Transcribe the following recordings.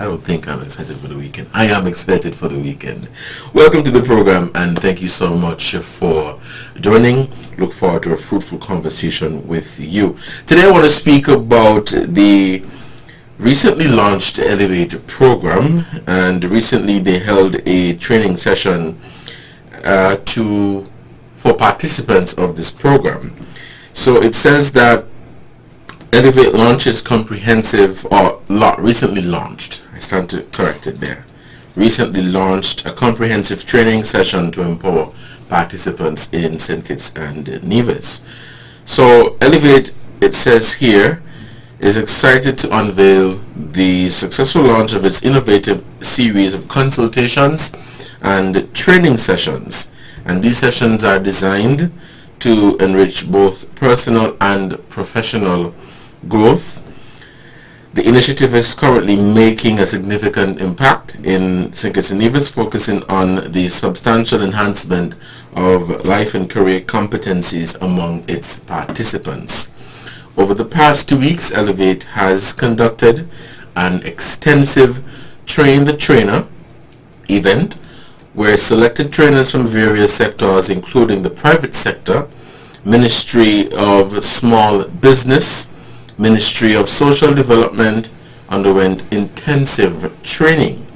I don't think I'm excited for the weekend. I am excited for the weekend. Welcome to the program, and thank you so much for joining. Look forward to a fruitful conversation with you. Today I want to speak about the recently launched Elevate program, and recently they held a training session for participants of this program. So it says that Elevate launches comprehensive, or recently launched, I stand to correct it there, recently launched a comprehensive training session to empower participants in St. Kitts and Nevis. So Elevate, it says here, is excited to unveil the successful launch of its innovative series of consultations and training sessions. And these sessions are designed to enrich both personal and professional growth. The initiative is currently making a significant impact in St. Kitts and Nevis, focusing on the substantial enhancement of life and career competencies among its participants. Over the past 2 weeks, Elevate has conducted an extensive Train the Trainer event where selected trainers from various sectors, including the private sector, Ministry of Small Business, Ministry of Social Development, underwent intensive training.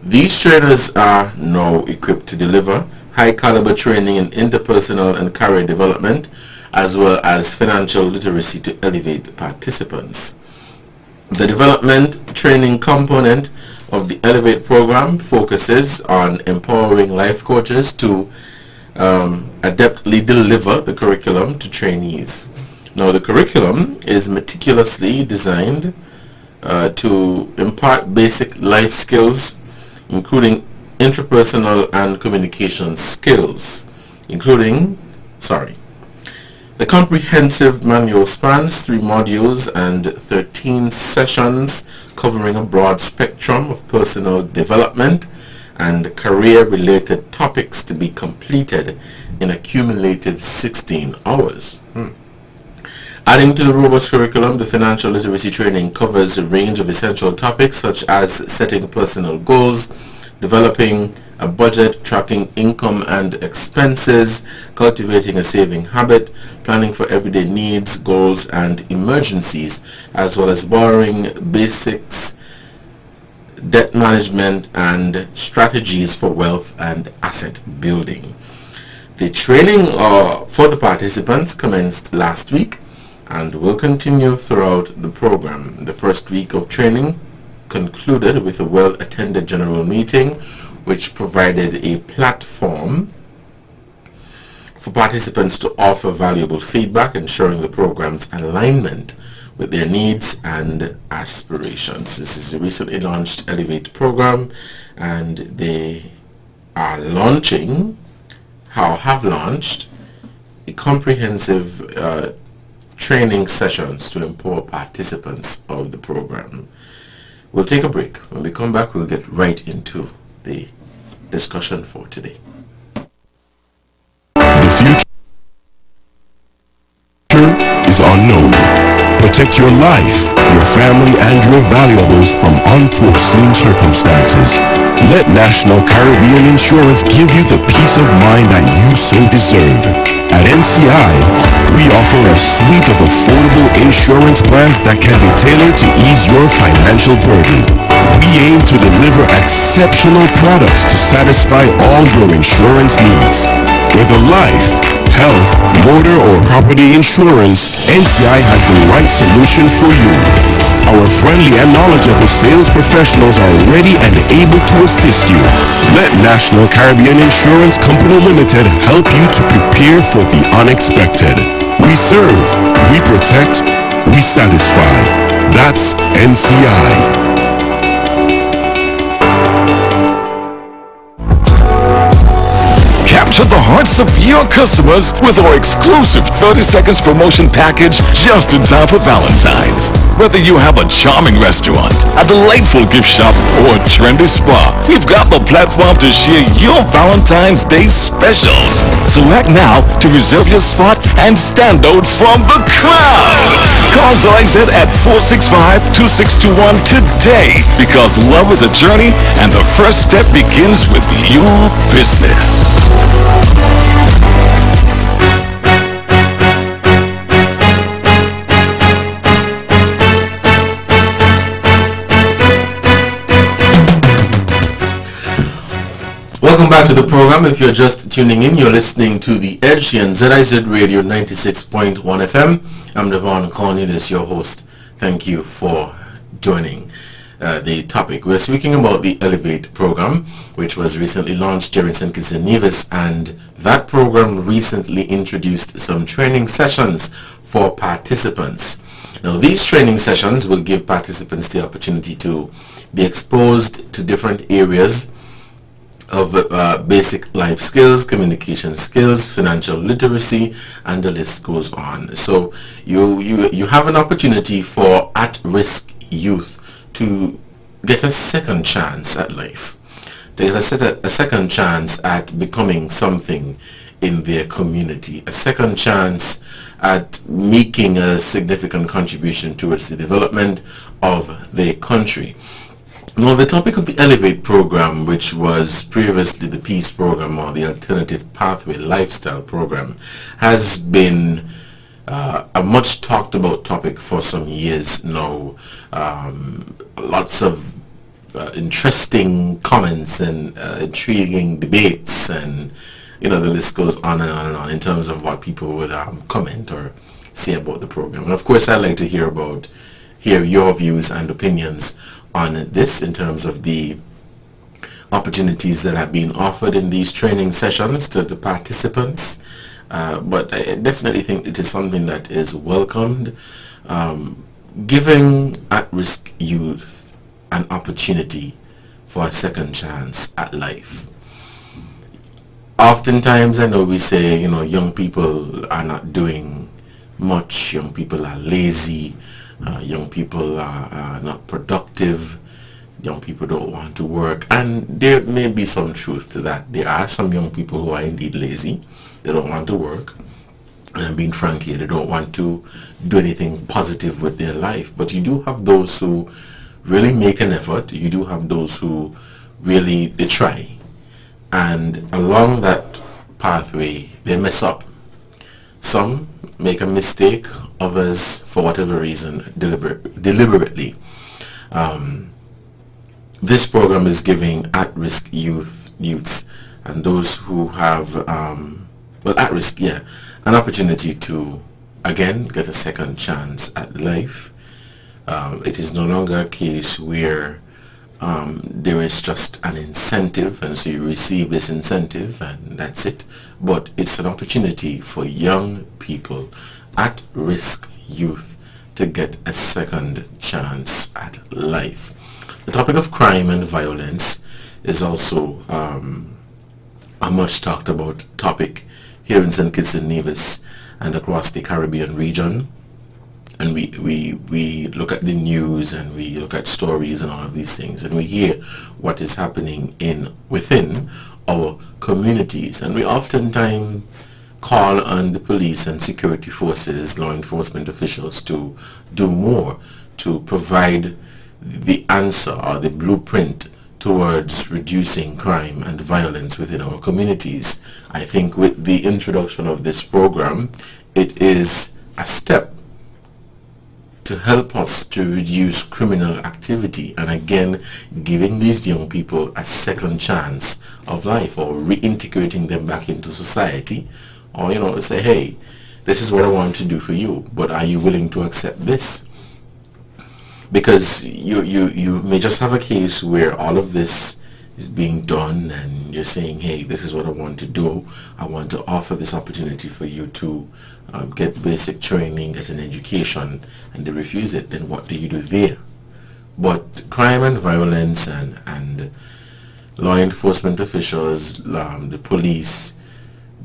These trainers are now equipped to deliver high caliber training in interpersonal and career development, as well as financial literacy to Elevate participants. The development training component of the Elevate program focuses on empowering life coaches to adeptly deliver the curriculum to trainees. Now, the curriculum is meticulously designed to impart basic life skills, including interpersonal and communication skills, The comprehensive manual spans 3 modules and 13 sessions covering a broad spectrum of personal development and career-related topics to be completed in a cumulative 16 hours. Adding to the robust curriculum, the financial literacy training covers a range of essential topics such as setting personal goals, developing a budget, tracking income and expenses, cultivating a saving habit, planning for everyday needs, goals and emergencies, as well as borrowing basics, debt management and strategies for wealth and asset building. The training for the participants commenced last week and will continue throughout the program. The first week of training concluded with a well-attended general meeting, which provided a platform for participants to offer valuable feedback, ensuring the program's alignment with their needs and aspirations. This is the recently launched Elevate program, and they are have launched a comprehensive training sessions to empower participants of the program. We'll take a break. When we come back, we'll get right into the discussion for today. The future is unknown. Protect your life, your family, and your valuables from unforeseen circumstances. Let National Caribbean Insurance give you the peace of mind that you so deserve. At NCI, we offer a suite of affordable insurance plans that can be tailored to ease your financial burden. We aim to deliver exceptional products to satisfy all your insurance needs. Whether life, health, motor, or property insurance, NCI has the right solution for you. Our friendly and knowledgeable sales professionals are ready and able to assist you. Let National Caribbean Insurance Company Limited help you to prepare for the unexpected. We serve, we protect, we satisfy. That's NCI. Capture the hearts of your customers with our exclusive 30 seconds promotion package just in time for Valentine's. Whether you have a charming restaurant, a delightful gift shop, or a trendy spa, we've got the platform to share your Valentine's Day specials. So act now to reserve your spot and stand out from the crowd. Call ZIZ at 465-2621 today, because love is a journey and the first step begins with your business. Welcome back to the program. If you're just tuning in, you're listening to The Edge here on ZIZ Radio 96.1 FM. I'm Devonne, Cornelius, your host. Thank you for joining the topic. We're speaking about the Elevate program, which was recently launched here in St. Kitts and Nevis, and that program recently introduced some training sessions for participants. Now, these training sessions will give participants the opportunity to be exposed to different areas of basic life skills, communication skills, financial literacy, and the list goes on. So you have an opportunity for at-risk youth to get a second chance at life, to get a second chance at becoming something in their community, a second chance at making a significant contribution towards the development of their country. Now, the topic of the Elevate program, which was previously the Peace program or the Alternative Pathway Lifestyle program, has been a much talked about topic for some years now. Lots of interesting comments and intriguing debates, and the list goes on and on and on in terms of what people would comment or say about the program. And of course, I'd like to hear your views and opinions on this in terms of the opportunities that have been offered in these training sessions to the participants. But I definitely think it is something that is welcomed, giving at-risk youth an opportunity for a second chance at life. Oftentimes, I know we say, young people are not doing much, young people are lazy, young people are not productive, young people don't want to work, and there may be some truth to that. There are some young people who are indeed lazy. They don't want to work, and I'm being frank here, they don't want to do anything positive with their life. But you do have those who really make an effort. You do have those who really they try, and along that pathway they mess up. Some make a mistake, others, for whatever reason, deliberately. This program is giving at-risk youths and those who have, at risk, an opportunity to, again, get a second chance at life. It is no longer a case where there is just an incentive, and so you receive this incentive and that's it. But it's an opportunity for young people, at-risk youth, to get a second chance at life. The topic of crime and violence is also a much talked about topic here in St. Kitts and Nevis and across the Caribbean region. And we look at the news and we look at stories and all of these things, and we hear what is happening within our communities, and we oftentimes call on the police and security forces, law enforcement officials, to do more to provide the answer or the blueprint towards reducing crime and violence within our communities. I think with the introduction of this program, it is a step to help us to reduce criminal activity, and again giving these young people a second chance of life, or reintegrating them back into society, or say, hey, this is what I want to do for you, but are you willing to accept this? Because you may just have a case where all of this is being done and you're saying, hey, this is what I want to do, I want to offer this opportunity for you to get basic training, get an education, and they refuse it, then what do you do there? But crime and violence and law enforcement officials, the police,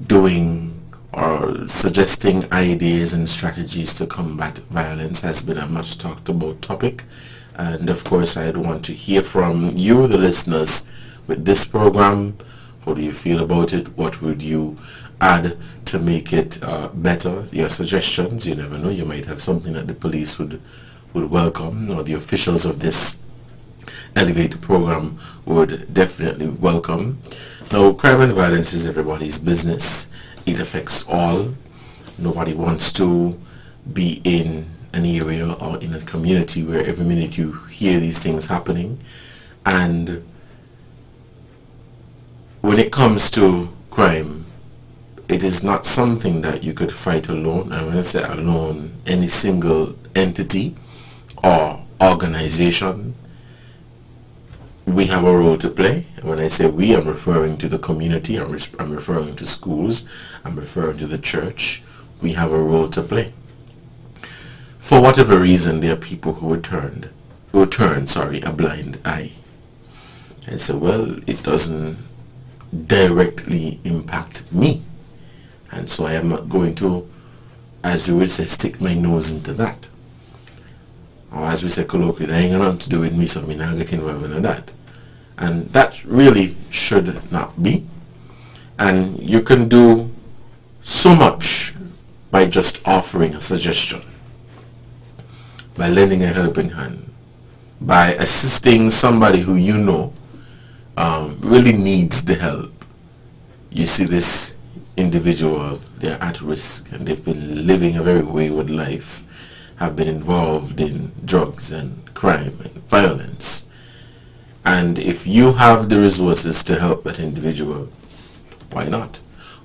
doing or suggesting ideas and strategies to combat violence has been a much talked about topic. And of course, I'd want to hear from you, the listeners, with this program. How do you feel about it? What would you add to make it better? Your suggestions, you never know, you might have something that the police would welcome, or the officials of this Elevate program would definitely welcome. Now, crime and violence is everybody's business. It affects all. Nobody wants to be in an area or in a community where every minute you hear these things happening. And when it comes to crime, it is not something that you could fight alone. And when I say alone, any single entity or organization, we have a role to play. And when I say we, I'm referring to the community, I'm referring to schools, I'm referring to the church. We have a role to play. For whatever reason, there are people who would turn a blind eye. And say, well, it doesn't directly impact me. And so I am not going to, as we would say, stick my nose into that. Or as we say colloquially, I ain't got nothing to do with me, so I'm not get involved in that. And that really should not be. And you can do so much by just offering a suggestion, by lending a helping hand, by assisting somebody who you know really needs the help. You see this individual, they're at risk and they've been living a very wayward life, have been involved in drugs and crime and violence. And if you have the resources to help that individual, why not?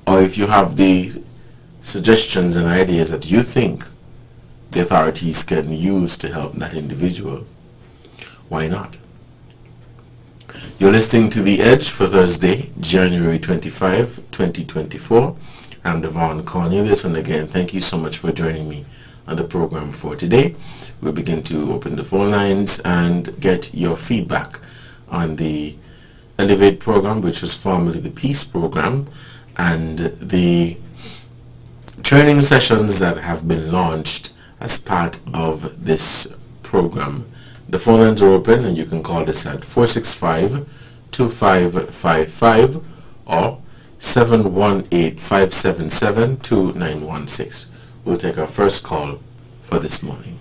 Or if you have the suggestions and ideas that you think the authorities can use to help that individual, why not? You're listening to The Edge for Thursday, January 25, 2024. I'm Devonne Cornelius, and again, thank you so much for joining me on the program for today. We'll begin to open the phone lines and get your feedback on the Elevate program, which was formerly the Peace program, and the training sessions that have been launched as part of this program. The phone lines are open and you can call us at 465-2555 or 718-577-2916. We'll take our first call for this morning.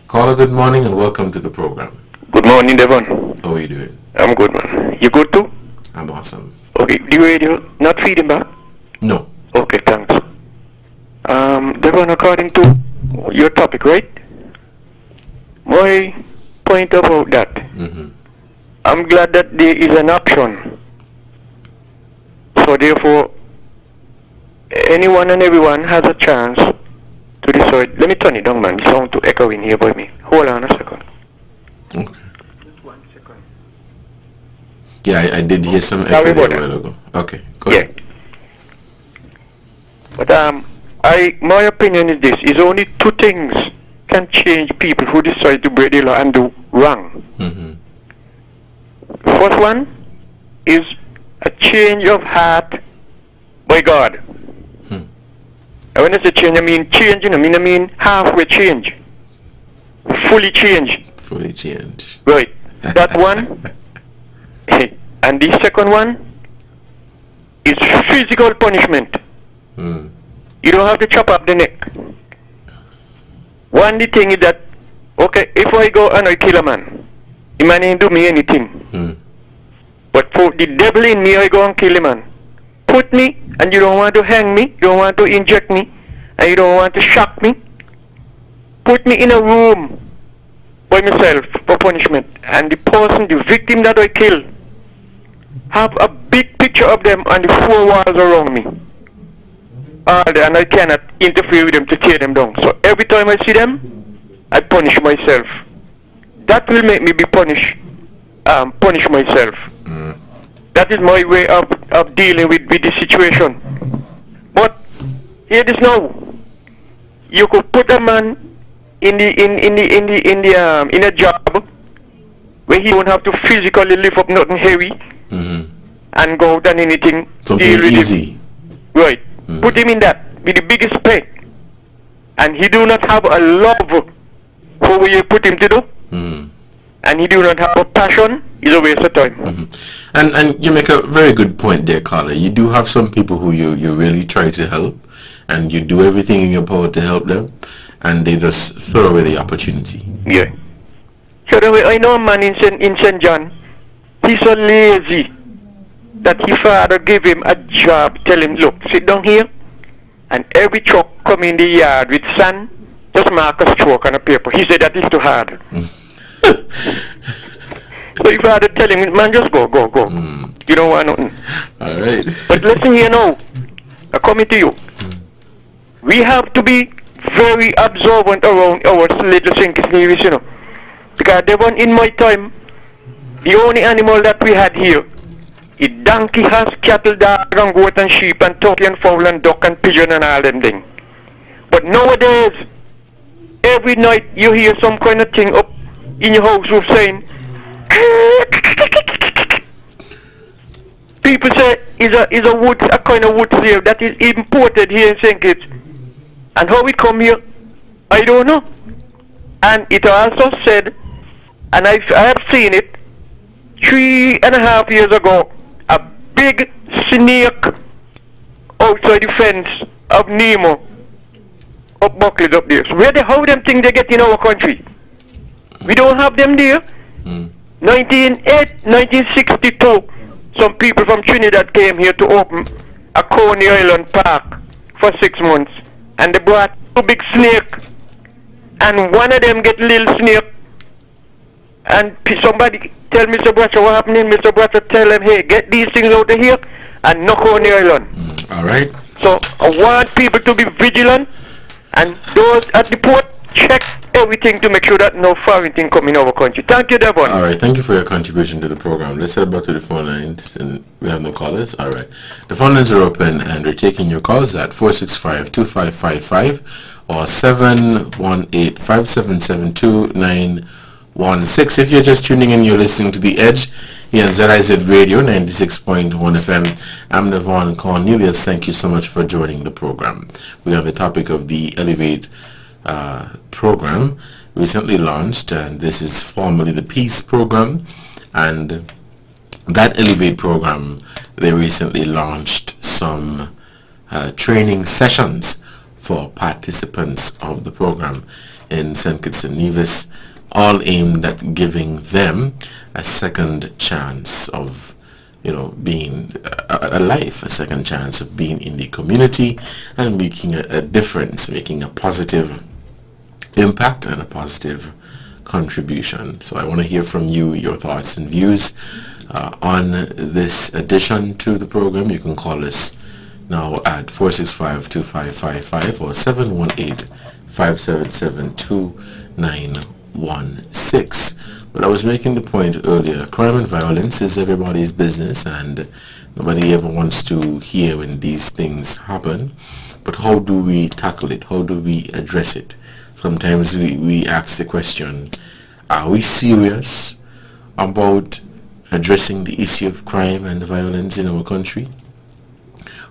Caller, good morning and welcome to the program. Good morning, Devon. How are you doing? I'm good, man. You good too? I'm awesome. Okay, the radio not feeding back? No. Okay, thanks. Devon, according to your topic, right? My point about that, I'm glad that there is an option. So therefore, anyone and everyone has a chance to decide. Let me turn it down, man. It sounds too echoing here by me. Hold on a second. Okay. Just 1 second. Yeah, I did hear some echo there a while ago. Okay, go ahead. But my opinion is this: is only two things can change people who decide to break the law and do wrong. First one is a change of heart by God. And when I say change, I mean change. I mean halfway change, fully change. Fully change. Right. That one. And the second one is physical punishment. You don't have to chop up the neck. One the thing is that, okay, if I go and I kill a man, the man ain't do me anything. But for the devil in me, I go and kill a man. Put me, and you don't want to hang me, you don't want to inject me, and you don't want to shock me. Put me in a room by myself for punishment, and the person, the victim that I kill, have a big picture of them on the four walls around me. And I cannot interfere with them to tear them down. So every time I see them, I punish myself. That will make me be punish myself. That is my way of dealing with the situation. But here it is now. You could put a man in a job where he don't have to physically lift up nothing heavy and go out and anything. Something easy. Right. Put him in that with the biggest pay, and he do not have a love for what you put him to do, and he do not have a passion, it's a waste of time. And you make a very good point there, Carla. You do have some people who you really try to help, and you do everything in your power to help them, and they just throw away the opportunity. Yeah. So the way I know a man in St. John, he's so lazy that his father gave him a job, tell him, look, sit down here, and every truck come in the yard with sand, just mark a stroke on a paper. He said that is too hard. So if I had to tell him, man, just go. You don't want nothing. All right. But listen here now. I'm coming to you. We have to be very observant around our little sinkies, you know. Because Devonne, in my time, the only animal that we had here is donkey, horse, cattle, dog, and goat, and sheep, and turkey, and fowl, and duck, and pigeon, and all them things. But nowadays, every night you hear some kind of thing up in your house roof saying, people say is a kind of wood slave that is imported here in St. Kitts. And how it come here, I don't know. And it also said, and I have seen it, 3.5 years ago, a big snake outside the fence of Nemo up Buckley's up there. So how them things they get in our country? We don't have them there. 1962, some people from Trinidad came here to open a Coney Island park for 6 months, and they brought 2 big snakes, and one of them get little snake, and somebody tell Mr. Bratcher what happening. Mr. Bratcher tell them, hey, get these things out of here and knock Coney Island. All right. So I want people to be vigilant, and those at the port, check everything to make sure that no foreign thing come in our country. Thank you, Devonne. All right, thank you for your contribution to the program. Let's head back to the phone lines, and we have no callers. All right, the phone lines are open, and we're taking your calls at 465-2555 or 718-577-2916. If you're just tuning in, you're listening to The Edge here on ZIZ Radio 96.1 FM. I'm Devonne Cornelius. Thank you so much for joining the program. We have the topic of the Elevate program recently launched, and this is formerly the Peace program, and that Elevate program, they recently launched some training sessions for participants of the program in St. Kitts and Nevis, all aimed at giving them a second chance of being alive, a second chance of being in the community and making a difference, making a positive impact and a positive contribution. So I want to hear from you, your thoughts and views on this addition to the program. You can call us now at 465-2555 or 718-577-2916. But I was making the point earlier, crime and violence is everybody's business, and nobody ever wants to hear when these things happen. But how do we tackle it? How do we address it? Sometimes we ask the question, are we serious about addressing the issue of crime and violence in our country?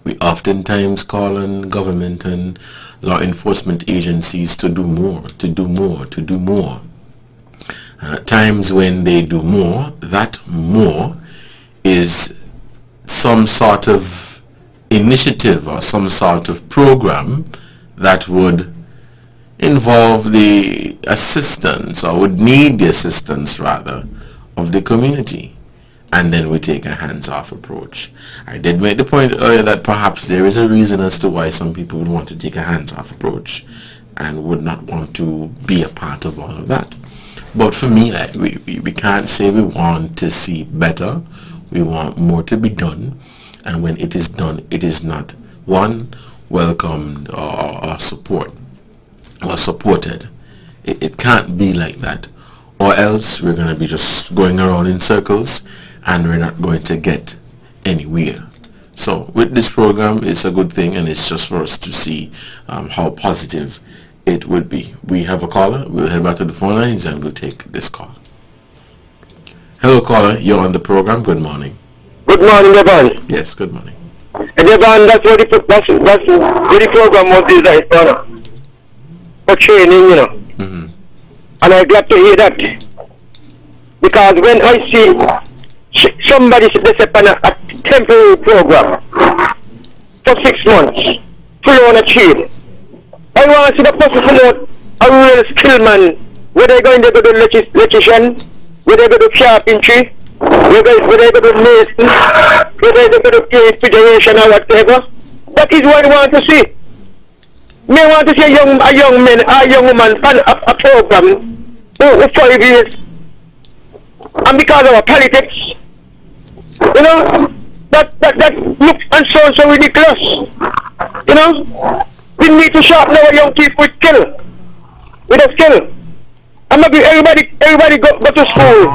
We oftentimes call on government and law enforcement agencies to do more, to do more, to do more. And at times when they do more, that more is some sort of initiative or some sort of program that would involve the assistance, or would need the assistance rather, of the community, and then we take a hands-off approach. I did make the point earlier that perhaps there is a reason as to why some people would want to take a hands-off approach and would not want to be a part of all of that. But for me, we can't say we want to see better. We want more to be done, and when it is done, it is not welcomed or supported. It can't be like that, or else we're going to be just going around in circles and we're not going to get anywhere. So with this program, it's a good thing, and it's just for us to see how positive it would be. We have a caller. We'll head back to the phone lines and we'll take this call. Hello, caller, you're on the program. Good morning. Good morning, Devonne. Yes, good morning. Devonne, that's what the program was designed for training, And I'm glad to hear that. Because when I see somebody set up on a temporary program for 6 months, full on a trade, I want to see the person promote a real skill man, whether they're going to go to electrician, whether they go to carpentry, whether they go to mason, whether they go to refrigeration or whatever. That is what I want to see. Me want to see a young man, a young woman fan a program for 5 years. And because of our politics, you know, that looks and so ridiculous. You know, we need to sharpen our young people with skill. With a skill. And maybe everybody go to school.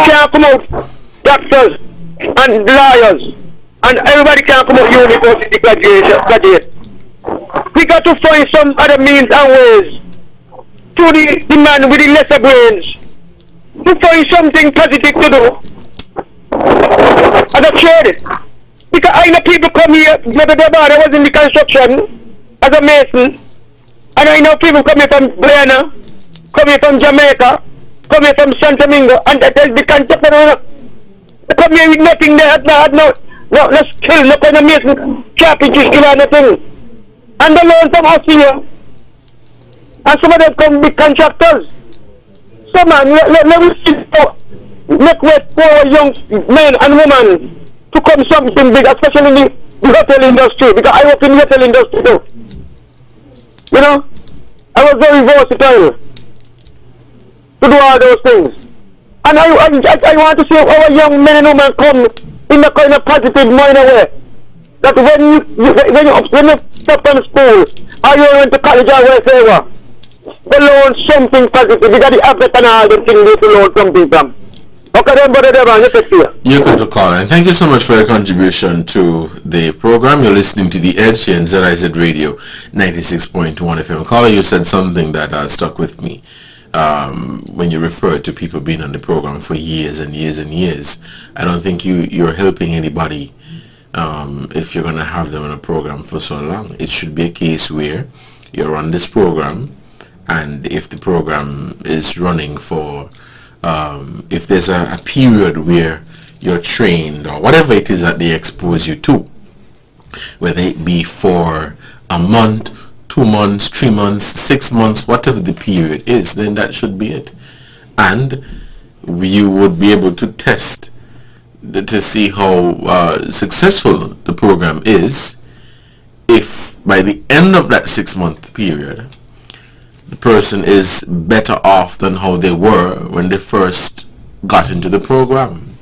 Can't come out doctors and lawyers. And everybody can't come out university graduate. We got to find some other means and ways to the man with the lesser brains to find something positive to do. And I shared it. Because I know people come here, maybe I was in the construction as a mason, and I know people coming from Guyana, coming from Jamaica, coming from Santo Domingo, and that is the entrepreneur. They come here with nothing, they had no skill, no kind of mason, carpentry skill or nothing. And they learn from us here. And some of them come big contractors. So man, let me see make way for young men and women to come something big, especially in the hotel industry, because I work in the hotel industry too. You know, I was very versatile to do all those things. And I want to see our young men and women come in a kind of positive minor way. That when you stop from school, or you went to college or whatever, they learn something positive, because the average and all the things they learn something from. Okay then, brother Devonne, you take care. You're good to call, and thank you so much for your contribution to the program. You're listening to The Edge here in ZIZ Radio 96.1 FM. Caller, you said something that stuck with me when you referred to people being on the program for years and years and years. I don't think you're helping anybody if you're going to have them on a program for so long. It should be a case where you're on this program, and if the program is running for if there's a period where you're trained or whatever it is that they expose you to, whether it be for a month, 2 months, 3 months, 6 months, whatever the period is, then that should be it. And you would be able to test to see how successful the program is if by the end of that 6-month period the person is better off than how they were when they first got into the program.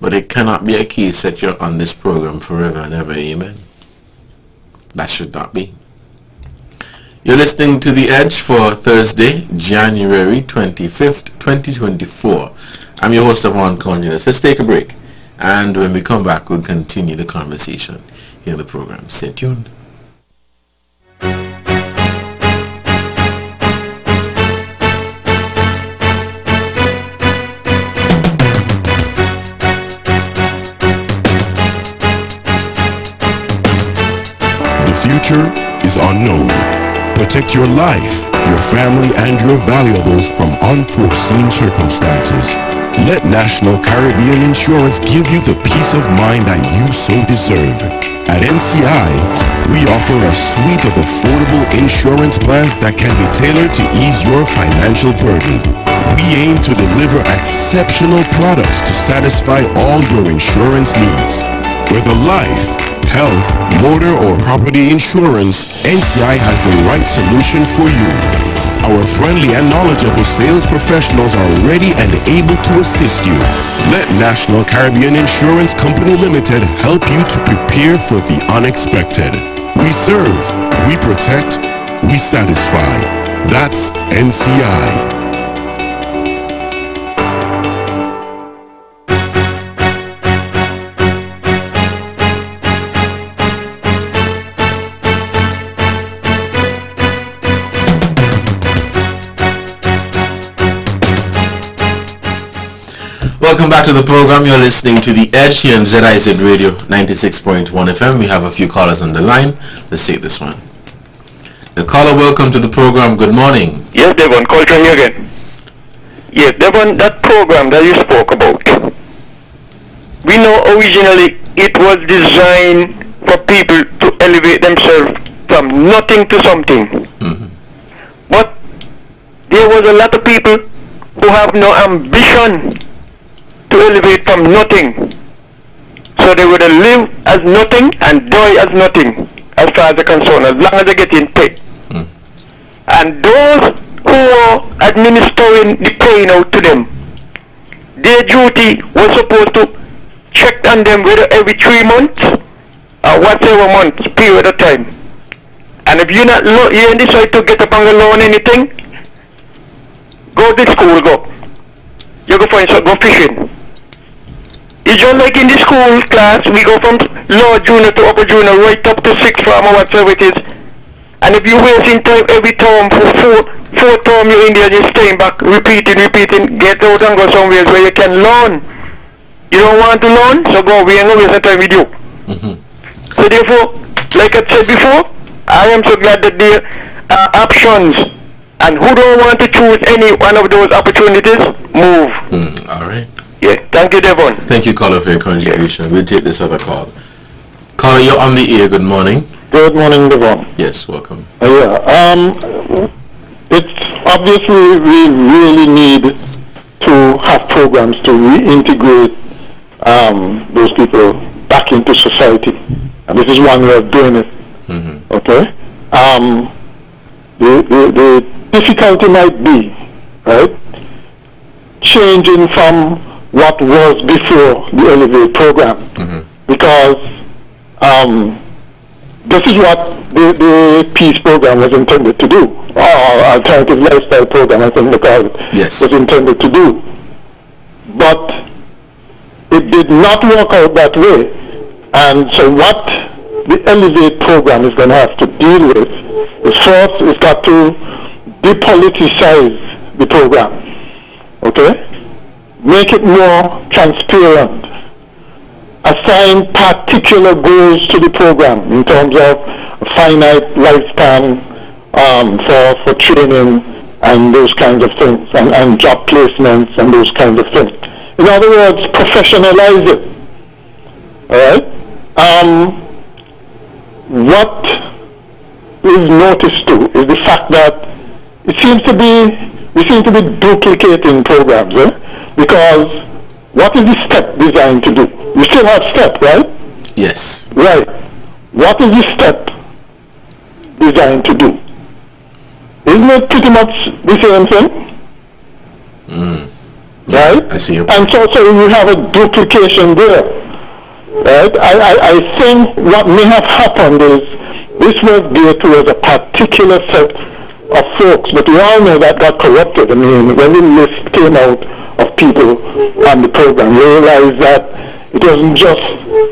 But it cannot be a case that you're on this program forever and ever. Amen. That should not be. You're listening to The Edge for Thursday, January 25th, 2024. I'm your host, Devonne Cornelius. Let's take a break, and when we come back, we'll continue the conversation here in the program. Stay tuned. The future is unknown. Protect your life, your family, and your valuables from unforeseen circumstances. Let National Caribbean Insurance give you the peace of mind that you so deserve. At NCI, we offer a suite of affordable insurance plans that can be tailored to ease your financial burden. We aim to deliver exceptional products to satisfy all your insurance needs. Whether life, health, motor, or property insurance, NCI has the right solution for you. Our friendly and knowledgeable sales professionals are ready and able to assist you. Let National Caribbean Insurance Company Limited help you to prepare for the unexpected. We serve, we protect, we satisfy. That's NCI. Welcome back to the program. You're listening to The Edge here on ZIZ Radio 96.1 FM. We have a few callers on the line. Let's take this one. The caller, welcome to the program. Good morning. Yes, Devon, call from you again. Yes, that program that you spoke about. We know originally it was designed for people to elevate themselves from nothing to something. Mm-hmm. But there was a lot of people who have no ambition to elevate from nothing. So they would live as nothing and die as nothing, as far as they're concerned, as long as they're getting paid. Mm. And those who are administering the paying out to them, their duty was supposed to check on them whether every 3 months or whatever month period of time. And if you ain't decide to get up on the loan anything, go to school, go. You go find some, go fishing. It's just like in the school class, we go from lower junior to upper junior, right up to sixth form or whatever it is. And if you're wasting time every term for four term you're in there, you're staying back, repeating, get out and go somewhere where you can learn. You don't want to learn, so go away and go waste time with you. Mm-hmm. So therefore, like I said before, I am so glad that there are options, and who don't want to choose any one of those opportunities, move. All right. Yeah, thank you, Devonne. Thank you, caller, for your contribution. We'll take this other call. Caller, you're on the air. Good morning. Good morning, Devonne. Yes, welcome. It's obviously we really need to have programs to reintegrate those people back into society, and this is one way of doing it. Mm-hmm. Okay. The difficulty might be, right, changing from what was before the Elevate program, because this is what the peace program was intended to do, or alternative lifestyle program, I think they call it, was intended to do. But it did not work out that way. And so what the Elevate program is going to have to deal with is, first, it's got to depoliticize the program, okay? Make it more transparent. Assign particular goals to the program in terms of a finite lifespan for training and those kinds of things, and job placements and those kinds of things. In other words, professionalize it. All right? What is noticed too is the fact that we seem to be duplicating programs, because what is the STEP designed to do? You still have STEP, right? Yes. Right. What is the STEP designed to do? Isn't it pretty much the same thing? Right? I see. And so you have a duplication there. Right? I think what may have happened is this was geared towards a particular set of folks, but we all know that got corrupted. I mean, when the list came out of people on the program, we realized that it wasn't just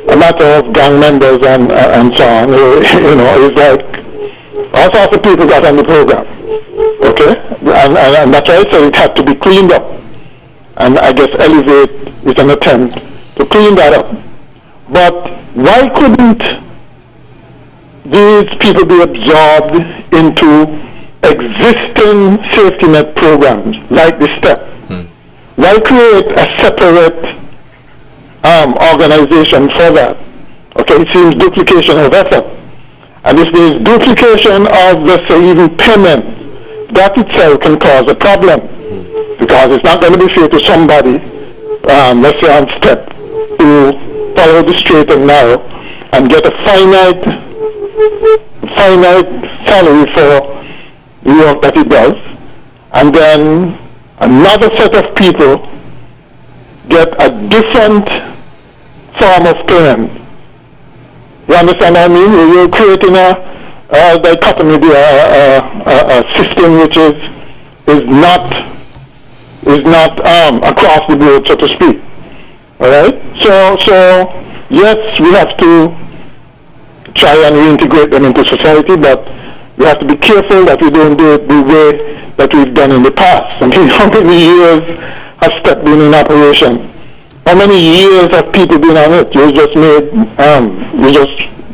a matter of gang members and so on. You know, it's like all sorts of people got on the program. Okay? And that's why I said it had to be cleaned up. And I guess Elevate is an attempt to clean that up. But why couldn't these people be absorbed into existing safety net programs like the STEP? Why create a separate organization for that? Okay, it seems duplication of effort. And if there is duplication of, let's say, even payment, that itself can cause a problem. Because it's not going to be fair to somebody, let's say on STEP, to follow the straight and narrow and get a finite salary for the work that he does, and then another set of people get a different form of payment. You understand what I mean? You're creating a dichotomy, a system which is not across the board, so to speak. All right. So yes, we have to try and reintegrate them into society, but we have to be careful that we don't do it the way that we've done in the past. I mean, how many years has STEP been in operation? How many years have people been on it? You just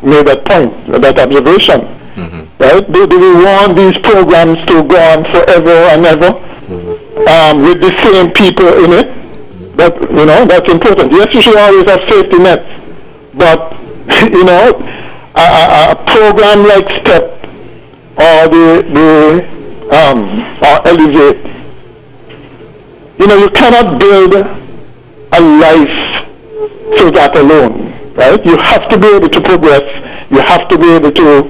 made that point, that observation. Right? Do we want these programs to go on forever and ever? with the same people in it. That, you know, that's important. Yes, you should always have safety nets, but you know, a program like STEP or or Elevate, you know, you cannot build a life through that alone, right? You have to be able to progress. You have to be able to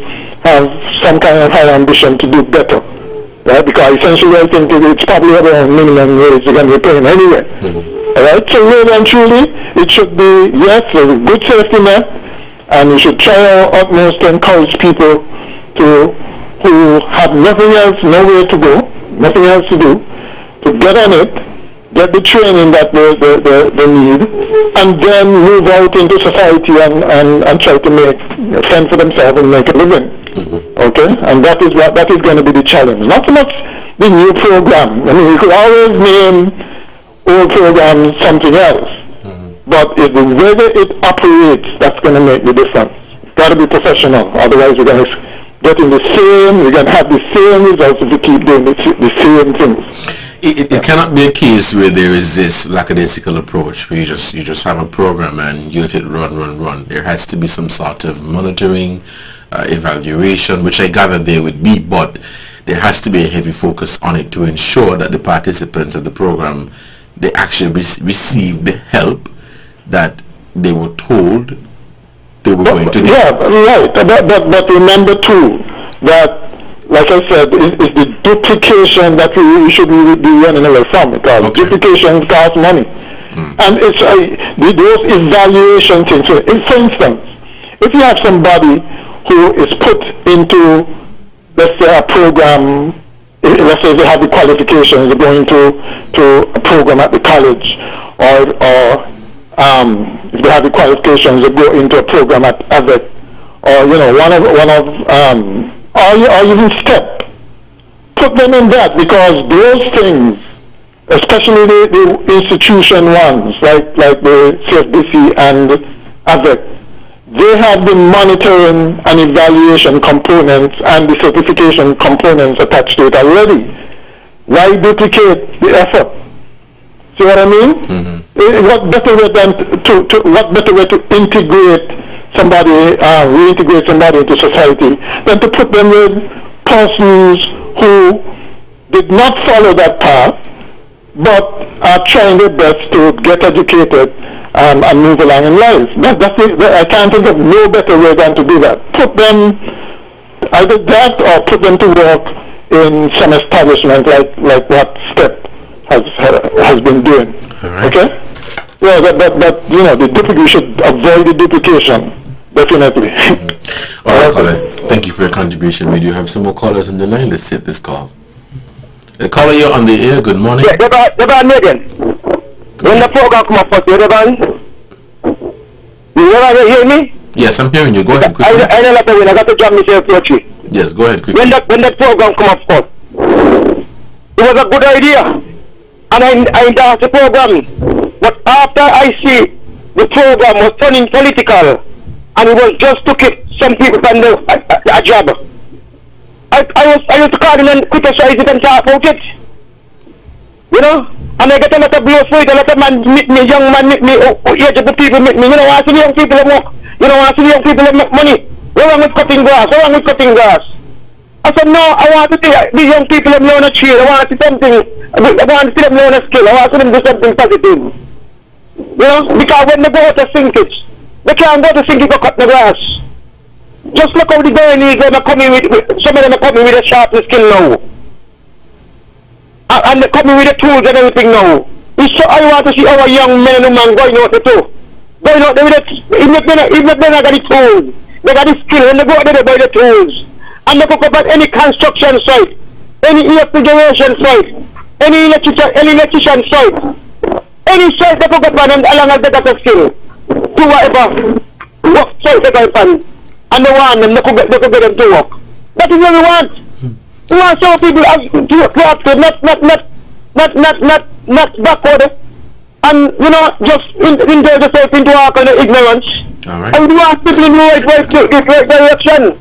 have some kind of high ambition to do better, right? Because essentially I think it's probably around minimum wage you're going to be paying anyway. All right? So really and truly, it should be, yes, a good safety net, and we should try our utmost to encourage people who have nothing else, nowhere to go, nothing else to do, to get on it, get the training that they need, and then move out into society and try to fend for themselves and make a living. Okay? And that is going to be the challenge. Not so much the new program. I mean, you could always name old program something else. But it's the way that it operates that's going to make the difference. It's got to be professional. Otherwise, we're going to we're going to have the same results if we keep doing the same things. It cannot be a case where there is this lackadaisical approach where you just have a program and you let it run. There has to be some sort of monitoring, evaluation, which I gather there would be, but there has to be a heavy focus on it to ensure that the participants of the program, they actually receive the help that they were told they were going to get. Yeah, right. But remember too that, like I said, it's the duplication that we should really be running away from, because duplication costs money. And it's those evaluation things. So for instance, if you have somebody who is put into, let's say, a program, let's say they have the qualifications, they're going to a program at the college, or if they have the qualifications, they go into a program at AVEC, or you know, one of or even STEP. Put them in that, because those things, especially the institution ones, like the CFBC and AVEC, they have the monitoring and evaluation components and the certification components attached to it already. Why duplicate the effort? See what I mean? What better way to integrate somebody, reintegrate somebody into society than to put them with persons who did not follow that path but are trying their best to get educated and move along in life. I can't think of no better way than to do that. Put them either that or put them to work in some establishment like what STEP has been doing. All right. Okay? Yeah, but you know, we should avoid the duplication, definitely. All right, caller. Thank you for your contribution. We do have some more callers on the line. Let's take this call. Caller, you're on the air. Good morning. Yeah, Devonne again. When the program come up, Devonne, you ever hear me? Yes, I'm hearing you. Go ahead, quickly. I know that I got to jump myself quickly. Yes, go ahead, quickly. When the program come up, it was a good idea, and I endorsed the program. But after I see the program was turning political, and it was just to keep some people from a job, I used to call them and criticize it and talk about it. You know? And I get a lot of blows for it. A lot of men meet me, young man meet me, eligible people meet me. You know, I see the young people that work. You know, I see the young people that make money. What wrong with cutting grass? What wrong with cutting grass? I said, no, I want to see the young people that learn a trade. I want to see something. I want to see them learn a skill. I want to see them do something positive. You know, because when they go to sinkage, they can't go to sinkage to cut the grass. Just look how the girl is coming with, some of them are coming with a sharp skill now. And they're coming with the tools and everything now. I want to see our young men and women going out there too. Going out there with it, even if they not got the tools, they got the skill, and they go out there, they buy the tools. And they go up at any construction site, any refrigeration site, any electrician site, any site they go up on, and along as they got the skill, do whatever, work site they go on, and they want them, they could get them to work. That is what we want. We want some people to active, not backward, and you know, just enjoy yourself into our kind of ignorance. All right. And we want people in the right direction.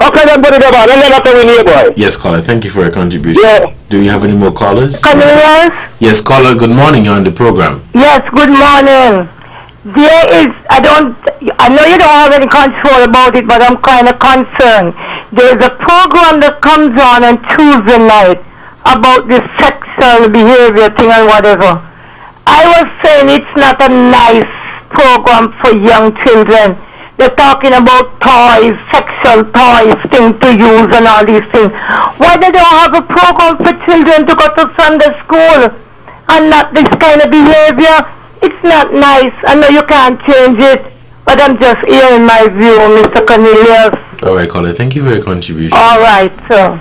Okay, then, brother Devonne, and then after we need boy. Yes, caller. Thank you for your contribution. Yeah. Do you have any more callers? Cornelius? Yes, caller. Good morning. You're on the program. Yes, good morning. I know you don't have any control about it, but I'm kind of concerned. There's a program that comes on Tuesday night about this sexual behavior thing and whatever. I was saying it's not a nice program for young children. They're talking about toys, sexual toys, things to use and all these things. Why they don't have a program for children to go to Sunday school and not this kind of behavior? It's not nice. I know you can't change it, but I'm just hearing my view, Mr. Cornelius. All right, caller. Thank you for your contribution. All right, sir.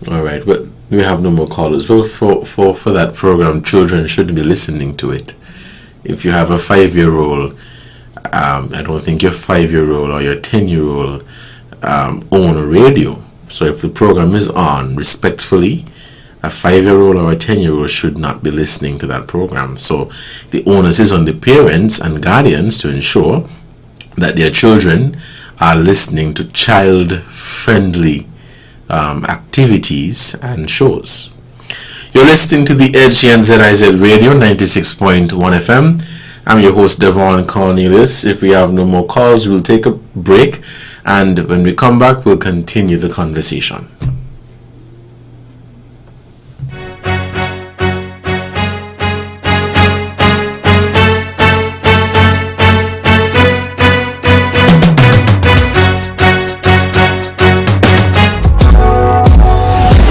All right, but we have no more callers. Well, for that program, children shouldn't be listening to it. If you have a 5-year-old, I don't think your 5-year-old or your 10-year-old own a radio. So if the program is on, respectfully, a 5-year-old or a 10-year-old should not be listening to that program. So the onus is on the parents and guardians to ensure that their children are listening to child-friendly activities and shows. You're listening to The Edge here on ZIZ Radio 96.1 FM. I'm your host, Devonne Cornelius. If we have no more calls, we'll take a break, and when we come back, we'll continue the conversation.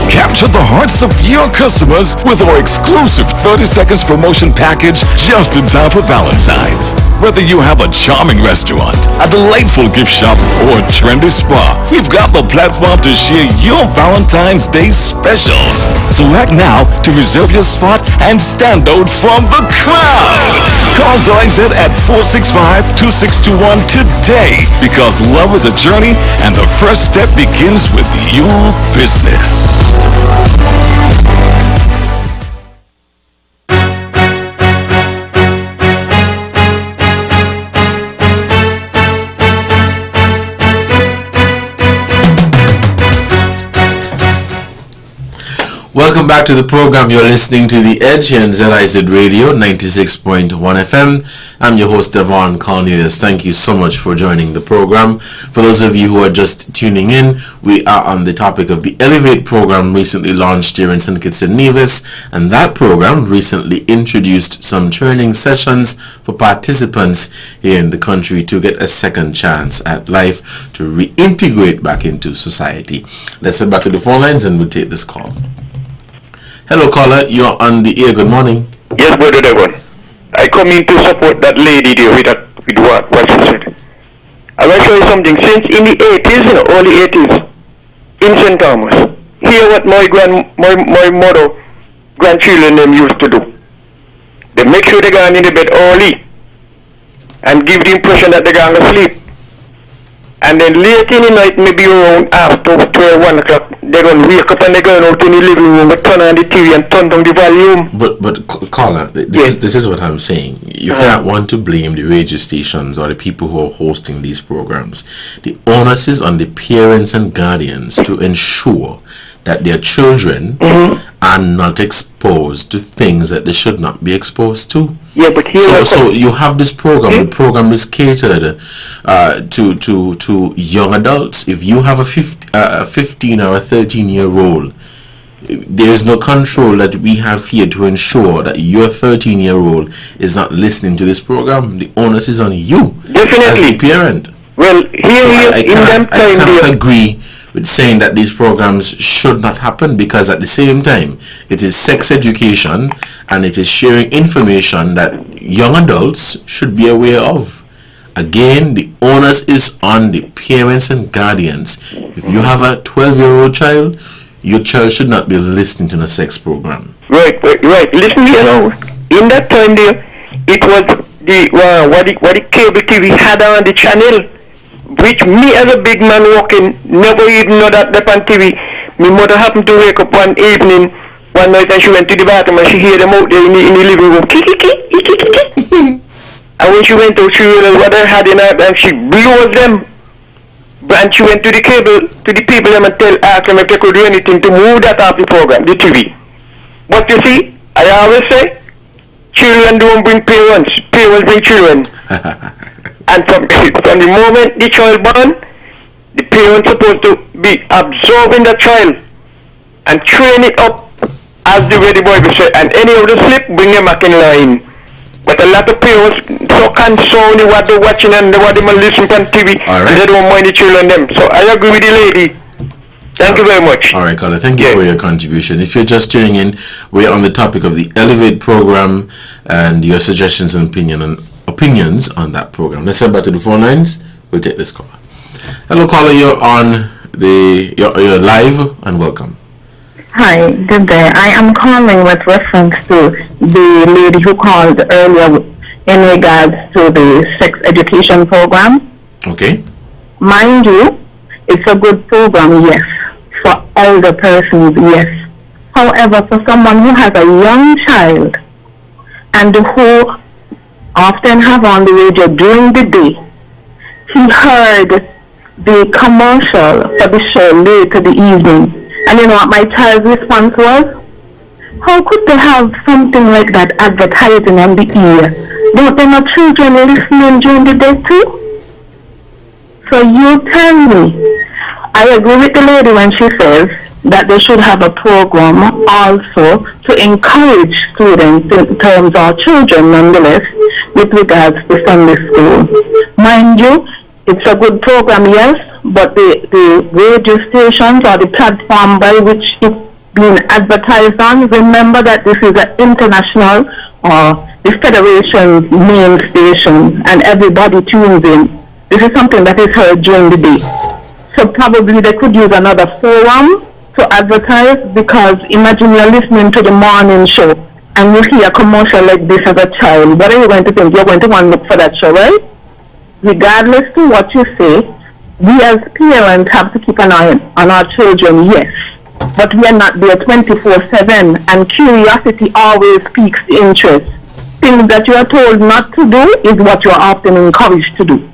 Capture the hearts of your customers with our exclusive 30 seconds promotion package just in time for Valentine's. Whether you have a charming restaurant, a delightful gift shop, or a trendy spa, we've got the platform to share your Valentine's Day specials. So act now to reserve your spot and stand out from the crowd. Call ZIZ at 465-2621 today, because love is a journey and the first step begins with your business. Welcome back to the program. You're listening to The Edge here on ZIZ Radio 96.1 FM. I'm your host, Devonne Cornelius. Thank you so much for joining the program. For those of you who are just tuning in, we are on the topic of the Elevate program recently launched here in St. Kitts and Nevis, and that program recently introduced some training sessions for participants here in the country to get a second chance at life to reintegrate back into society. Let's head back to the phone lines and we'll take this call. Hello, caller. You're on the air. Good morning. Yes, brother Devon. I come in to support that lady there with what she said. I will show you something. Since in the 80s, early 80s, in St. Thomas, hear what my mother, grandchildren them used to do. They make sure they go in the bed early and give the impression that they're going to sleep. And then late in the night, maybe around after 12, 1 o'clock, they're going to wake up and they're going out in the living room and turn on the TV and turn down the volume. But caller, this is what I'm saying. You can't want to blame the radio stations or the people who are hosting these programs. The onus is on the parents and guardians to ensure that their children are not exposed to things that they should not be exposed to. Yeah, but here so you have this program. The program is catered to young adults. If you have a 15 or a 13-year-old, there is no control that we have here to ensure that your 13-year-old is not listening to this program. The onus is on you, definitely, as a parent. Well, I can't agree with saying that these programs should not happen, because at the same time it is sex education and it is sharing information that young adults should be aware of. Again, the onus is on the parents and guardians. If you have a 12-year-old child, your child should not be listening to a sex program. Right. Listen here now. In that time there, it was what the cable TV had on the channel, which me as a big man walking never even know that on TV. My mother happened to wake up one evening, one night, and she went to the bathroom and she heard them out there in the living room. And when she went out, she realized what they had in her, and she blows them branch went to the cable, to the people and ask them if they could do anything to move that off the program, the TV. But you see, I always say, children don't bring parents, parents bring children. And from the moment the child born, the parents supposed to be absorbing the child and train it up as the way the boy will say, and any of the slip, bring them back in line. But a lot of parents so concerned with what they're watching and what they listen to on TV, and they don't mind the children them. So I agree with the lady. Thank you very much. All right, caller. Thank you for your contribution. If you're just tuning in, we're on the topic of the Elevate program and your suggestions and opinions on that program. Let's head back to the phone lines. We'll take this call. Hello, caller. You're on you're live and welcome. Hi, good day. I am calling with reference to the lady who called earlier in regards to the sex education program. Okay. Mind you, it's a good program, yes. For older persons, yes. However, for someone who has a young child and who often have on the radio during the day, he heard the commercial for the show late in the evening. And you know what my child's response was? How could they have something like that advertising on the ear? Don't they know children listening during the day too? So you tell me. I agree with the lady when she says that they should have a program also to encourage students in terms of children nonetheless with regards to Sunday school. Mind you, it's a good program, yes, but the radio stations or the platform by which it's being advertised on, remember that this is an international or the Federation's main station and everybody tunes in. This is something that is heard during the day. So probably they could use another forum to advertise, because imagine you're listening to the morning show and you hear a commercial like this as a child. What are you going to think? You're going to want to look for that show, right? Regardless to what you say, we as parents have to keep an eye on our children, yes. But we are not there 24/7, and curiosity always piques the interest. Things that you are told not to do is what you are often encouraged to do.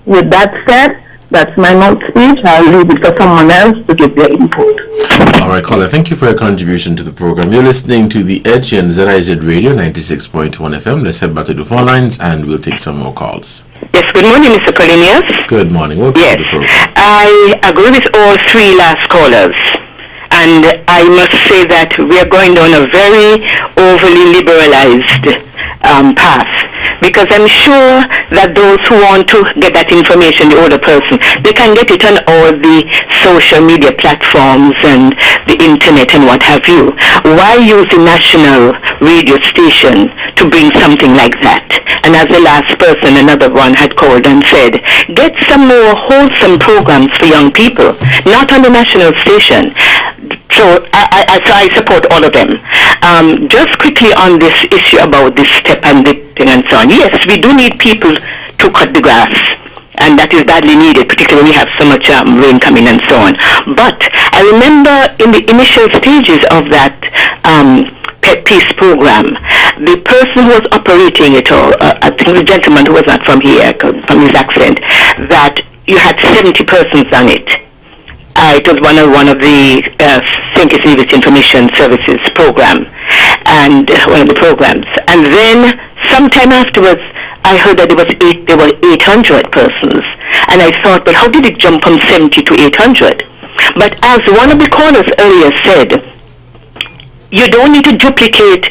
With that said, that's my mouth speech. I'll leave it for someone else to give their input. All right, caller, thank you for your contribution to the program. You're listening to The Edge on ZIZ Radio 96.1 FM. Let's head back to the phone lines and we'll take some more calls. Yes, good morning, Mr. Cornelius. Good morning. Welcome to the program. I agree with all three last callers. And I must say that we are going down a very overly liberalized path, because I'm sure that those who want to get that information, the older person, they can get it on all the social media platforms and the internet and what have you. Why use the national radio station to bring something like that? And as the last person, another one had called and said, get some more wholesome programs for young people, not on the national station. So I support all of them. Just quickly on this issue about this step and the thing and so on. Yes, we do need people to cut the grass, and that is badly needed, particularly when we have so much rain coming and so on. But I remember in the initial stages of that Pet Peace program, the person who was operating it, or I think the gentleman who was not from here, from his accent, that you had 70 persons on it. It was one of the St. Kitts Information Services program, and one of the programs. And then sometime afterwards, I heard that there were 800 persons, and I thought, well, how did it jump from 70 to 800? But as one of the callers earlier said, you don't need to duplicate.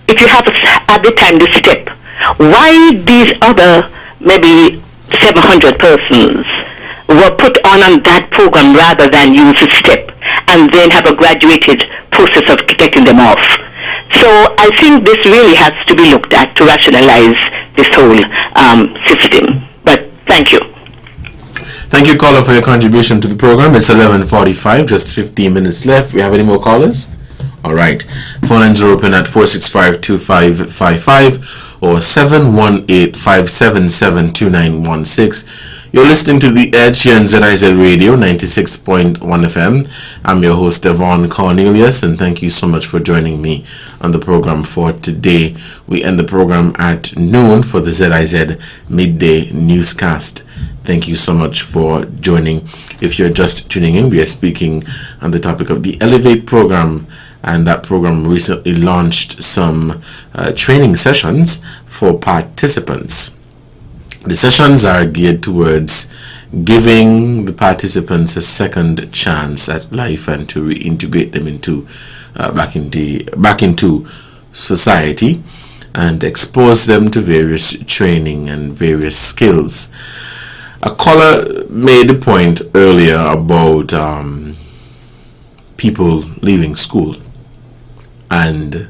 If you have at the time the step, why these other maybe 700 persons were put on that program rather than use a step and then have a graduated process of taking them off? So I think this really has to be looked at to rationalize this whole system. But thank you. Thank you, caller, for your contribution to the program. It's 11:45, just 15 minutes left. We have any more callers? All right. Phone lines are open at 465-2555 or 718-577-2916. You're listening to The Edge here on ZIZ Radio 96.1 FM. I'm your host, Devonne Cornelius, and thank you so much for joining me on the program for today. We end the program at noon for the ZIZ Midday Newscast. Thank you so much for joining. If you're just tuning in, we are speaking on the topic of the Elevate program, and that program recently launched some training sessions for participants. The sessions are geared towards giving the participants a second chance at life and to reintegrate them into back into society and expose them to various training and various skills. A caller made a point earlier about people leaving school and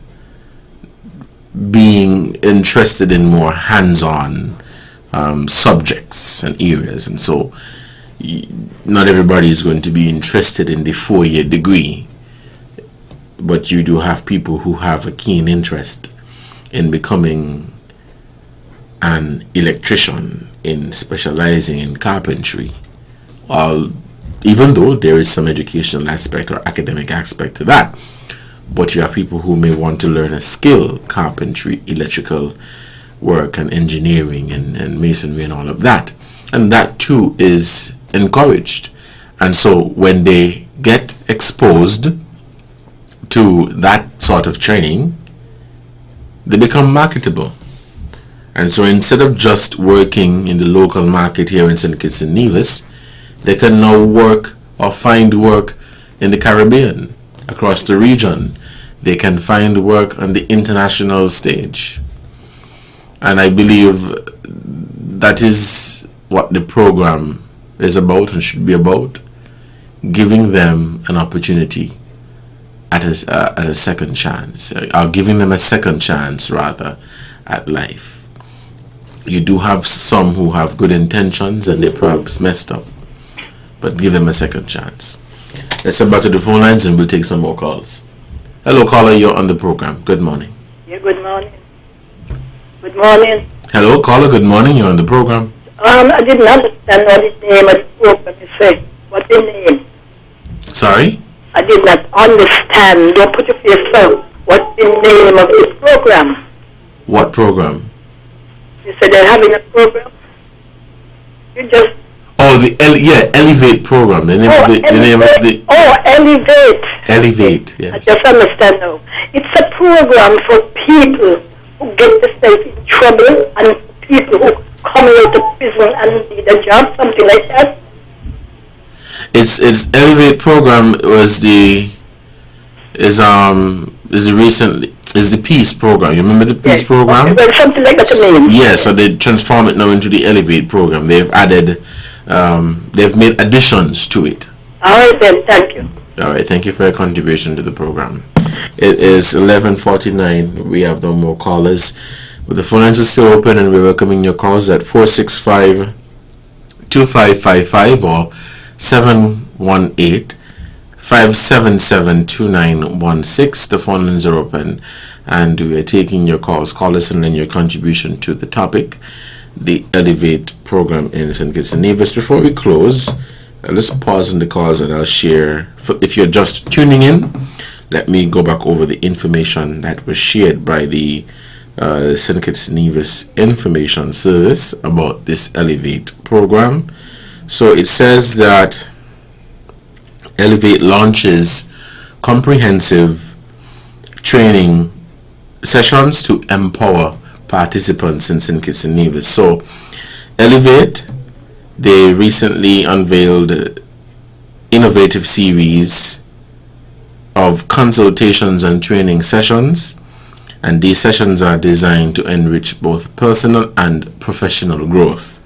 being interested in more hands-on subjects and areas, and so not everybody is going to be interested in the 4-year degree, but you do have people who have a keen interest in becoming an electrician, in specializing in carpentry, even though there is some educational aspect or academic aspect to that. But you have people who may want to learn a skill, carpentry, electrical work and engineering and masonry and all of that, and that too is encouraged. And so when they get exposed to that sort of training, they become marketable. And so instead of just working in the local market here in St. Kitts and Nevis, they can now work or find work in the Caribbean, across the region. They can find work on the international stage. And I believe that is what the program is about and should be about, giving them an opportunity at a second chance, or giving them a second chance rather at life. You do have some who have good intentions and they perhaps messed up, but give them a second chance. Let's step back to the phone lines and we'll take some more calls. Hello, caller, you're on the program. Good morning. Yeah, good morning. Good morning. Hello, caller, good morning. You're on the program. I didn't understand what the name of the program is saying. What's the name? Sorry? I did not understand. Don't put your face down. What's the name of this program? What program? You said they're having a program? You just... Oh, Elevate program. The name of the Elevate. Elevate, yes. I just understand now. It's a program for people who get themselves in trouble and people who come out of prison and need a job, something like that. It's Elevate program is the Peace program. You remember the Peace program? Well, something like that to me. Yeah, so they transform it now into the Elevate program. They've added, they've made additions to it. All right then, thank you. All right, thank you for your contribution to the program. It is 11:49. We have no more callers, but the phone lines are still open, and we're welcoming your calls at 465-2555 or 718-577-2916. The phone lines are open, and we are taking your calls. Call us and then your contribution to the topic, the Elevate program in St. Kitts and Nevis. Before we close, let's pause on the calls and I'll share. If you're just tuning in, let me go back over the information that was shared by the St. Kitts and Nevis Information Service about this Elevate program. So it says that Elevate launches comprehensive training sessions to empower participants in St. Kitts and Nevis. So Elevate, they recently unveiled innovative series of consultations and training sessions, and these sessions are designed to enrich both personal and professional growth.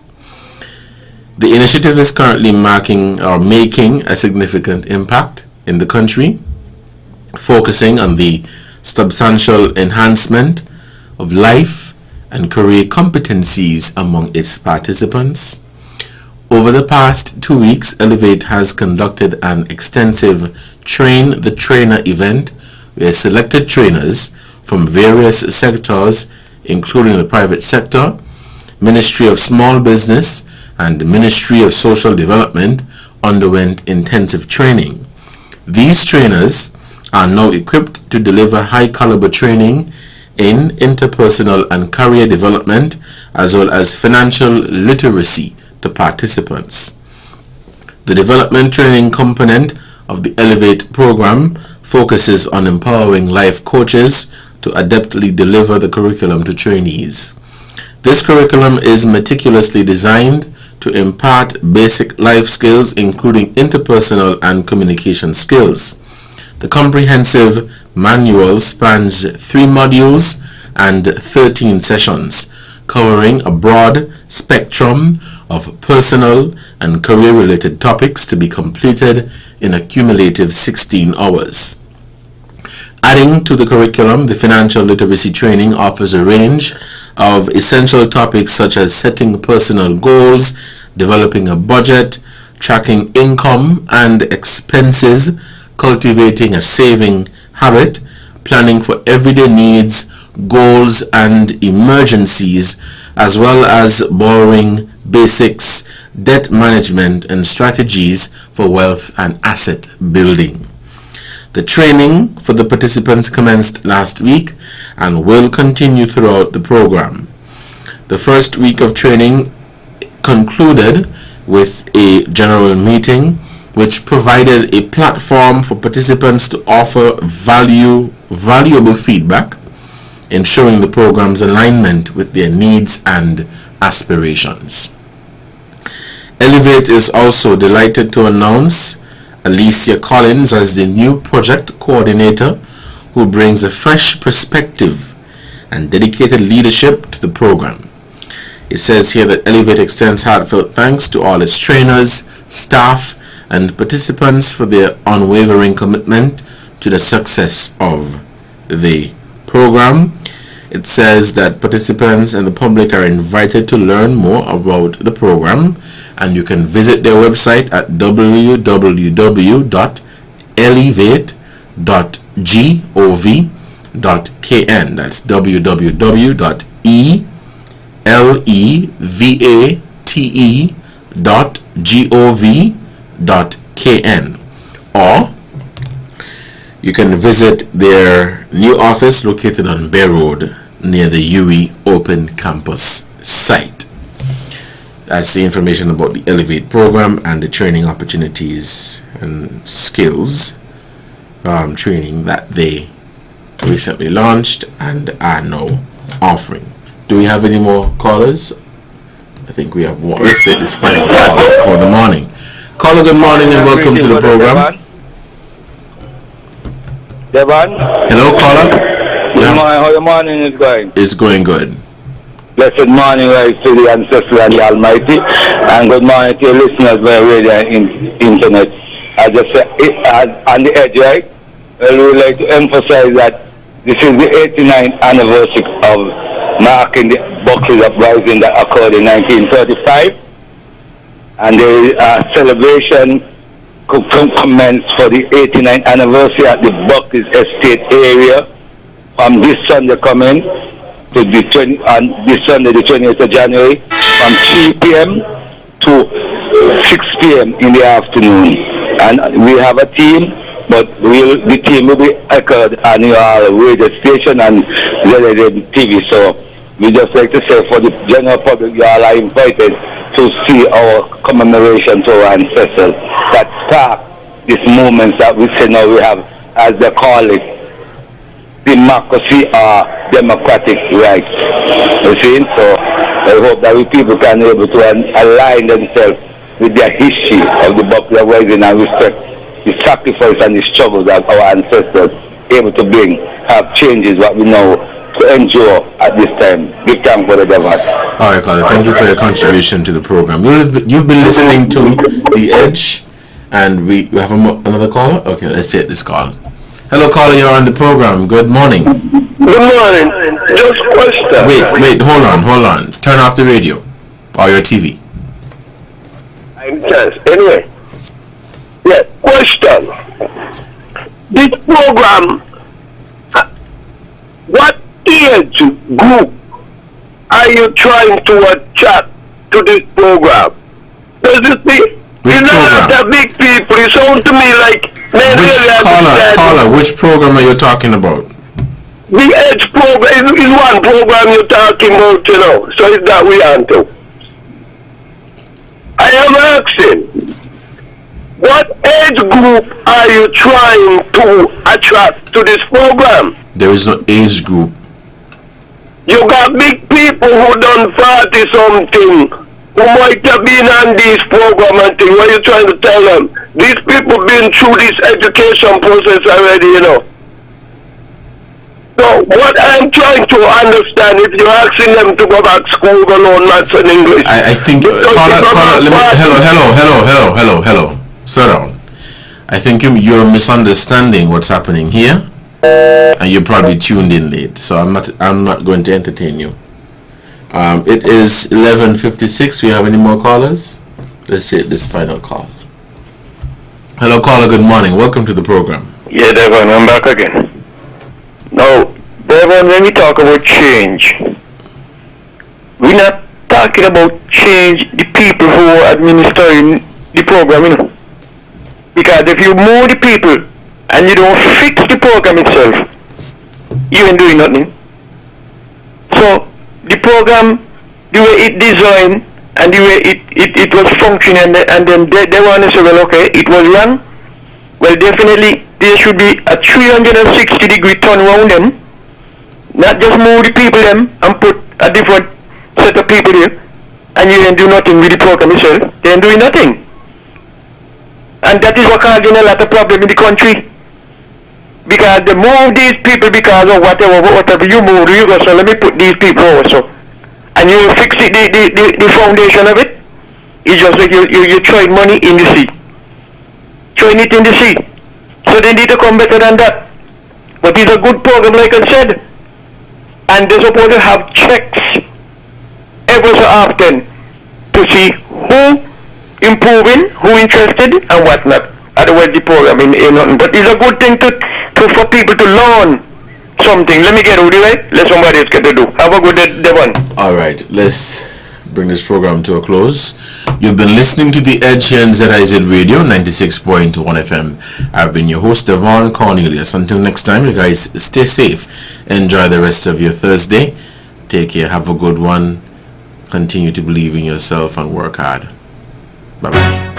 The initiative is currently making a significant impact in the country, focusing on the substantial enhancement of life and career competencies among its participants. Over the past 2 weeks, Elevate has conducted an extensive Train the Trainer event where selected trainers from various sectors, including the private sector, Ministry of Small Business, and Ministry of Social Development, underwent intensive training. These trainers are now equipped to deliver high-caliber training in interpersonal and career development, as well as financial literacy to participants. The development training component of the Elevate program focuses on empowering life coaches to adeptly deliver the curriculum to trainees. This curriculum is meticulously designed to impart basic life skills, including interpersonal and communication skills. The comprehensive manual spans 3 modules and 13 sessions, covering a broad spectrum of personal and career-related topics to be completed in a cumulative 16 hours. Adding to the curriculum, the financial literacy training offers a range of essential topics such as setting personal goals, developing a budget, tracking income and expenses, cultivating a saving habit, planning for everyday needs, goals and emergencies, as well as borrowing basics, debt management and strategies for wealth and asset building. The training for the participants commenced last week and will continue throughout the program. The first week of training concluded with a general meeting which provided a platform for participants to offer valuable feedback, ensuring the program's alignment with their needs and aspirations. Elevate is also delighted to announce Alicia Collins as the new project coordinator, who brings a fresh perspective and dedicated leadership to the program. It says here that Elevate extends heartfelt thanks to all its trainers, staff, and participants for their unwavering commitment to the success of the program. It says that participants and the public are invited to learn more about the program, and you can visit their website at www.elevate.gov.kn. That's www.elevate.gov.kn, or you can visit their new office located on Bay Road near the UE Open Campus site. That's the information about the Elevate program and the training opportunities and skills training that they recently launched and are now offering. Do we have any more callers? I think we have one. Let's take this final call for the morning. Caller, good morning and welcome to the program. Devonne? Hello, caller. Good morning. How your morning is going? It's going good. Blessed morning, rise to the ancestor and the Almighty, and good morning to your listeners via radio and internet. I just say on the edge, right? Well, we would like to emphasize that this is the 89th anniversary of marking the Buckley's uprising that occurred in 1935, and the celebration could commence for the 89th anniversary at the Buckley's Estate area from this Sunday coming to this Sunday, the 28th of January, from 3 p.m. to 6 p.m. in the afternoon. And we have a team, but the team will be echoed on your radio station and ZIZ TV. So we just like to say for the general public, you all are invited to see our commemoration to our ancestors that spark these movements that we say now we have, as they call it, democracy or democratic rights. You see? So I hope that we people can be able to align themselves with their history of the Buckley uprising and respect the sacrifice and the struggle that our ancestors able to bring, have changes what we know to endure at this time. Big thanks for the Devonne. All right, caller. Thank you for your contribution to the program. You've been listening to The Edge, and we have another caller. Okay, let's take this call. Hello, caller. You're on the program. Good morning. Good morning. Just question. Wait. Hold on. Turn off the radio or your TV. Anyway. Yeah. Question. This program What age group are you trying to attract to this program? Does it see? You know that the big people, it sounds to me like... Caller, which program are you talking about? The age program is one program you're talking about, you know. So it's that we answer. I am asking, what age group are you trying to attract to this program? There is no age group. You got big people who done 40-something, who might have been on this program and thing. What are you trying to tell them? These people been through this education process already, you know. So what I'm trying to understand, if you're asking them to go back to school and learn maths and English. I think hello. Slow down. I think you're misunderstanding what's happening here, and you're probably tuned in late. So I'm not going to entertain you. It is 11:56. We have any more callers? Let's take this final call. Hello, caller. Good morning. Welcome to the program. Yeah, Devonne, I'm back again. Now, Devonne, when we talk about change, we're not talking about change the people who are administering the program, you know. Because if you move the people and you don't fix the program itself, you ain't doing nothing. So, the program, the way it designed and the way it was functioning, and then they want to say, well, okay, it was wrong. Well, definitely there should be a 360-degree turn around them, not just move the people them and put a different set of people here, and you ain't do nothing with the program itself. They ain't doing nothing. And that is what causing a lot of problem in the country. Because they move these people because of whatever you move, you go, so let me put these people over, so. And you fix it, the foundation of it. It's just like you throwing money in the sea. Throwing it in the sea. So they need to come better than that. But it's a good program, like I said. And they're supposed to have checks ever so often to see who improving, who interested, and what not. Otherwise the program ain't nothing. But it's a good thing for people to learn something. Let me get out of the way. Let somebody else get to do. Have a good day, Devon. Alright, let's bring this program to a close. You've been listening to The Edge here on ZIZ Radio 96.1 FM. I've been your host, Devonne Cornelius. Until next time, you guys stay safe. Enjoy the rest of your Thursday. Take care. Have a good one. Continue to believe in yourself and work hard. Bye-bye.